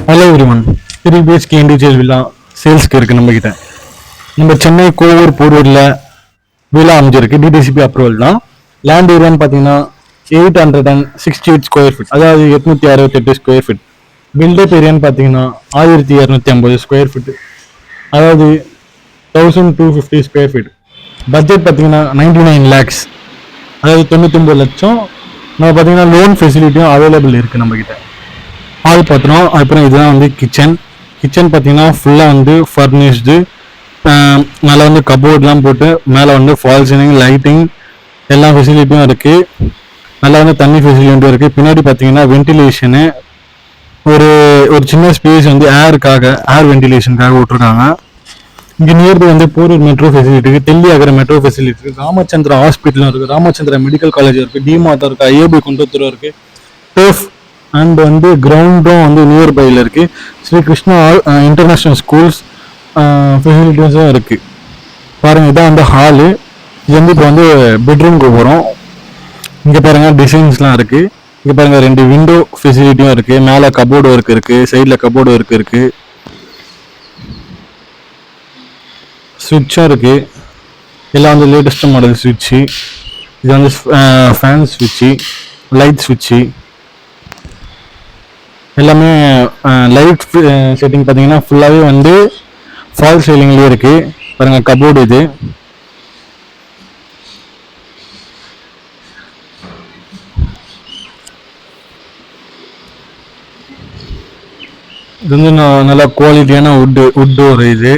Hello everyone, 3 BHK individual villa சேல்ஸ்க்கு இருக்குது நம்மக்கிட்ட. நம்ம சென்னை கோவூர் போரூரில் வில்லா அமைஞ்சிருக்கு. டிடிசிபி அப்ரூவல் தான். லேண்ட் ஏரியான்னு பார்த்தீங்கன்னா 868 ஸ்கொயர் ஃபீட், அதாவது 868 ஸ்கொயர் ஃபீட். பில்டப் ஏரியான்னு பார்த்தீங்கன்னா 1250 ஸ்கொயர் ஃபீட், அதாவது 1250 ஸ்கொயர் ஃபீட். பட்ஜெட் பார்த்தீங்கன்னா 99 lakhs, அதாவது 99 லட்சம். நம்ம பார்த்தீங்கன்னா லோன் ஃபெசிலிட்டியும் அவைலபிள் இருக்குது நம்மக்கிட்ட. ஹால் பார்த்துறோம். அப்புறம் இதுதான் வந்து கிச்சன். கிச்சன் பார்த்தீங்கன்னா ஃபுல்லாக வந்து ஃபர்னிஷ்டு. மேலே வந்து கபோர்ட்லாம் போட்டு மேலே வந்து ஃபால் சீலிங், லைட்டிங் எல்லா ஃபெசிலிட்டியும் இருக்குது. நல்லா வந்து தண்ணி ஃபெசிலிட்டியும் இருக்குது. பின்னாடி பார்த்தீங்கன்னா வென்டிலேஷனு, ஒரு ஒரு சின்ன ஸ்பேஸ் வந்து ஏர் வென்டிலேஷனுக்காக விட்ருக்காங்க. இங்கே நியர்பை வந்து போரூர் மெட்ரோ ஃபெசிலிட்டி இருக்குது, டெல்லி ஆகிற மெட்ரோ ஃபெசிலிட்டி இருக்குது, ராமச்சந்திரா ஹாஸ்பிட்டலும் இருக்குது, ராமச்சந்திரா மெடிக்கல் காலேஜ் இருக்குது, டிமார்ட் இருக்குது, ஐஏபி குண்டத்தூர் இருக்குது, டர்ஃப் அண்ட் வந்து கிரவுண்டும் வந்து நியர்பையில் இருக்குது. ஸ்ரீ கிருஷ்ணா இன்டர்நேஷ்னல் ஸ்கூல்ஸ் ஃபெசிலிட்டிஸும் இருக்குது. பாருங்கள், இதான் வந்து ஹாலு. இது வந்து இப்போ வந்து பெட்ரூம்க்கு போகிறோம். இங்கே பாருங்கள் டிசைன்ஸ்லாம் இருக்குது. இங்கே பாருங்கள் 2 விண்டோ ஃபெசிலிட்டியும் இருக்குது. மேலே கபோர்டு ஒர்க் இருக்குது, சைடில் கபோர்டு ஒர்க் இருக்குது, ஸ்விட்சும் இருக்குது. எல்லாம் வந்து லேட்டஸ்ட் மாடல் ஸ்விட்சு. இது வந்து ஃபேன் ஸ்விட்சு, லைட் ஸ்விட்சு எல்லாமே. லைட் செட்டிங் பார்த்தீங்கன்னா ஃபுல்லாகவே வந்து ஃபால் சீலிங்லேயே இருக்குது. பாருங்கள் கபோர்டு இது. இது வந்து நல்லா குவாலிட்டியான வுட்டு ஒரு இது.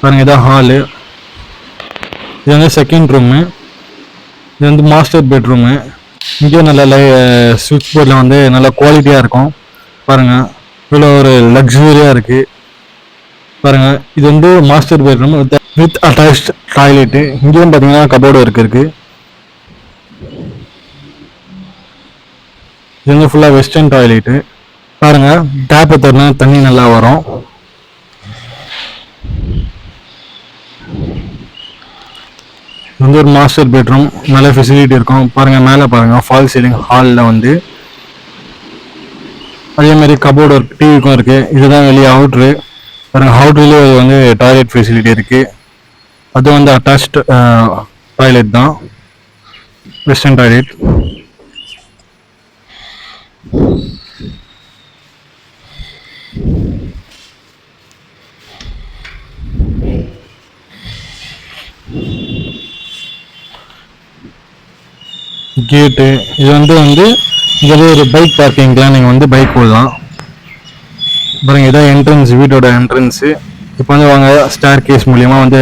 பாருங்கள், இதான் ஹாலு. இது வந்து செகண்ட் ரூமு. இது வந்து மாஸ்டர் பெட்ரூமு. இங்கேயும் நல்ல சுவிட்ச் போர்டில் வந்து நல்ல குவாலிட்டியாக இருக்கும். பாருங்கள், இவ்வளோ ஒரு லக்ஸுரியாக இருக்குது. பாருங்கள், இது வந்து master bedroom with attached toilet. இங்கேயும் பார்த்தீங்கன்னா கபோர்டு ஒர்க் இருக்குது. இது வந்து ஃபுல்லாக வெஸ்டர்ன் டாய்லெட்டு. பாருங்கள், டேப்பை திறந்தா தண்ணி நல்லா வரும். வந்து ஒரு மாஸ்டர் பெட்ரூம், நல்ல ஃபெசிலிட்டி இருக்கும். பாருங்கள், மேலே பாருங்கள் ஃபால் சீலிங் ஹாலில் வந்து. அதேமாதிரி கபோர்டு ஒர்க் டிவிக்கும் இருக்குது. இதுதான் வெளியே அவுட்ரு. பாருங்கள், அவுட்ருலேயே வந்து டாய்லெட் ஃபெசிலிட்டி இருக்குது. அது வந்து அட்டாச்டு டாய்லெட் தான், வெஸ்டர்ன் டாய்லெட். கேட்டு இது வந்து இங்கே ஒரு பைக் பார்க்கிங்லாம் நீங்கள் வந்து பைக் போடலாம். பாருங்கள், இதான் என்ட்ரன்ஸ், வீட்டோட என்ட்ரன்ஸு. இப்போ வந்து வாங்க ஸ்டேர் கேஸ் மூலிமா வந்து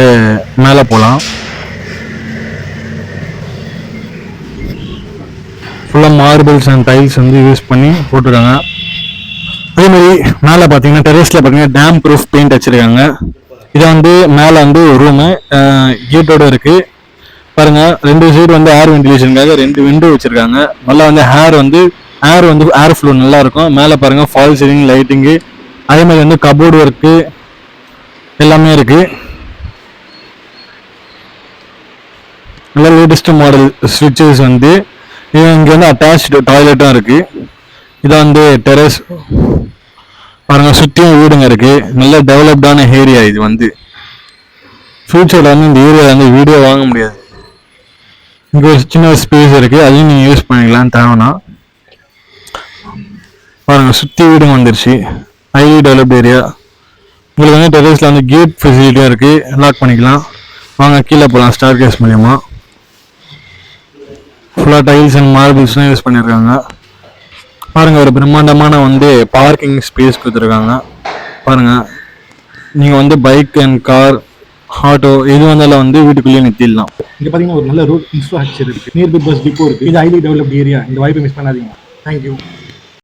மேலே போகலாம். ஃபுல்லாக மார்பிள்ஸ் அண்ட் டைல்ஸ் வந்து யூஸ் பண்ணி போட்டிருக்காங்க. அதேமாதிரி மேலே பார்த்தீங்கன்னா டெரஸில் பார்த்தீங்கன்னா டேம் ப்ரூஃப் பெயிண்ட் வச்சுருக்காங்க. இதை வந்து மேலே வந்து ஒரு ரூமு கேட்டோடு இருக்குது. பாருங்க, 2 சைடு வந்து ஏர் வென்டிலேஷனுக்காக 2 விண்டோ வச்சிருக்காங்க. நல்லா வந்து ஏர் ஃப்ளோ நல்லா இருக்கும். மேலே பாருங்க ஃபால் சீலிங், லைட்டிங்கு, அதே மாதிரி வந்து கபோர்டு ஒர்க்கு எல்லாமே இருக்கு. நல்லா லேட்டஸ்ட் மாடல் ஸ்விட்சஸ் வந்து. இங்கே வந்து அட்டாச்டு டாய்லெட்டும் இருக்கு. இதான் வந்து டெரஸ். பாருங்க, சுற்றியும் வீடுங்க இருக்கு. நல்ல டெவலப்டான ஏரியா இது வந்து. ஃபியூச்சரில் வந்து இந்த ஏரியாவில் வந்து வீடியோ வாங்க முடியாது. இங்கே ஒரு சின்ன ஸ்பேஸ் இருக்குது, அதையும் நீங்கள் யூஸ் பண்ணிக்கலாம் தேவைன்னா. பாருங்கள், சுற்றி வீடும் வந்துருச்சு. Highly developed area. உங்களுக்கு வந்து டெரஸில் வந்து கேட் ஃபெசிலிட்டியும் இருக்குது, லாக் பண்ணிக்கலாம். வாங்க கீழே போகலாம் ஸ்டார் கேஸ் மூலியமாக. ஃபுல்லாக டைல்ஸ் அண்ட் மார்பிள்ஸ்லாம் யூஸ் பண்ணியிருக்காங்க. பாருங்கள், ஒரு பிரம்மாண்டமான வந்து பார்க்கிங் ஸ்பேஸ் கொடுத்துருக்காங்க. பாருங்கள், நீங்கள் வந்து பைக் அண்ட் கார், ஆட்டோ எது வந்தாலும் வந்து வீட்டுக்குள்ளேயே நிறுத்திடலாம். இங்கே பார்த்தீங்கன்னா ஒரு நல்ல ரோட் இன்ஃப்ராஸ்ட்ரக்சர் இருக்குது, நியர்பை பஸ் டிப்போ இருக்குது. இது ஹைலி டெவலப்ட் ஏரியா. இந்த வாய்ப்பை மிஸ் பண்ணாதீங்க. தேங்க்யூ.